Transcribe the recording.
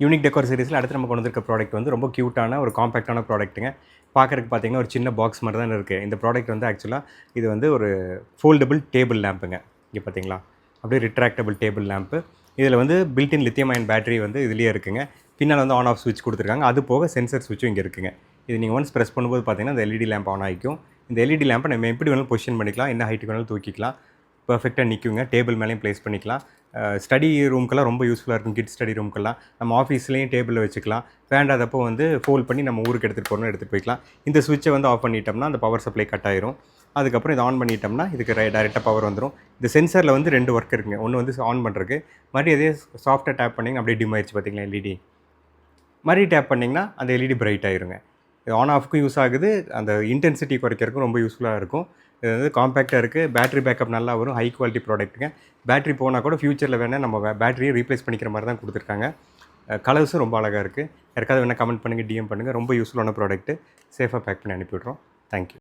Unique decor சீரிஸில் அடுத்து நம்ம கொண்டு வந்திருக்க ப்ராடக்ட் வந்து ரொம்ப க்யூட்டான ஒரு காம்பேக்டான ப்ராடக்ட்டுங்க. பார்க்குறதுக்கு பார்த்தீங்கன்னா ஒரு சின்ன பாக்ஸ் மாதிரி தான் இருக்குது. இந்த ப்ராடக்ட் வந்து ஆக்சுவலாக இது வந்து ஒரு ஃபோல்டபுள் டேபிள் லேம்புங்க. இங்கே பார்த்தீங்களா, அப்படியே ரிட்ராக்டபிள் டேபிள் லேம்ப்பு. இதில் வந்து built in lithium ion battery வந்து இதுலேயே இருக்குங்க. பின்னால் வந்து ஆன் ஆஃப் ஸ்விட்ச் கொடுத்துருக்காங்க. அது போக சென்சர் ஸ்விட்சும் இங்கே இருக்குங்க. இது நீங்கள் ஒன்ஸ் ப்ரெஸ் பண்ணும்போது பார்த்தீங்கன்னா இந்த எல்இடி லேம்ப் ஆன் ஆகிக்கும். இந்த எல்இடி லேம்பை நம்ம எப்படி வேணாலும் பொசிஷன் பண்ணிக்கலாம், என்ன ஹைட்டுக்கு வேணாலும் தூக்கிக்கலாம். பர்ஃபெக்டாக நிற்குங்க. டேபிள் மேலேயும் ப்ளேஸ் பண்ணிக்கலாம். ஸ்டடி ரூம்க்கெல்லாம் ரொம்ப யூஸ்ஃபுல்லாக இருக்கும். கிட்ஸ் ஸ்டடி ரூம்க்கெல்லாம் நம்ம ஆஃபீஸ்லேயும் டேபிளில் வச்சுக்கலாம். வேண்டாதப்போ வந்து ஃபோல்ட் பண்ணி நம்ம ஊருக்கு எடுத்துகிட்டு போகணும்னு எடுத்துகிட்டு போய்க்கலாம். இந்த ஸ்விட்சை வந்து ஆஃப் பண்ணிட்டோம்னா அந்த பவர் சப்ளை கட் ஆயிரும். அதுக்கப்புறம் இதை ஆன் பண்ணிட்டோம்னா இதுக்கு டைரெக்டாக பவர் வந்துடும். இந்த சென்சரில் வந்து 2 ஒர்க் இருக்குங்க. ஒன்று வந்து ஆன் பண்ணுறதுக்கு, மறுபடியும் அதே சாஃப்ட்டாக டேப் பண்ணிங்கன்னா அப்படியே டிம் ஆயிடுச்சு பார்த்தீங்களா எல்இடி. மறுபடியும் டேப் பண்ணிங்கன்னா அந்த எல்இடி பிரைட் ஆயிருங்க. இது ஆன் ஆஃப்க்கும் யூஸ் ஆகுது, அந்த இன்டென்சிட்டி குறைக்கிறதுக்கும் ரொம்ப யூஸ்ஃபுல்லாக இருக்கும். இது வந்து காம்பேக்டாக இருக்குது, பேட்டரி பேக்கப் நல்லா வரும், ஹை குவாலிட்டி ப்ராடக்ட்டுங்க. பேட்டரி போனால் கூட ஃப்யூச்சரில் வேணால் நம்ம பேட்டரியை ரீப்ளேஸ் பண்ணிக்கிற மாதிரி தான் கொடுத்துருக்காங்க. கலர்ஸும் ரொம்ப அழகாக இருக்குது. யாருக்காவது வேணால் கமெண்ட் பண்ணுங்கள், டிஎம் பண்ணுங்கள். ரொம்ப யூஸ்ஃபுல்லான ப்ராடக்ட்டு. சேஃபாக பேக் பண்ணி அனுப்பிவிட்றோம். தேங்க்யூ.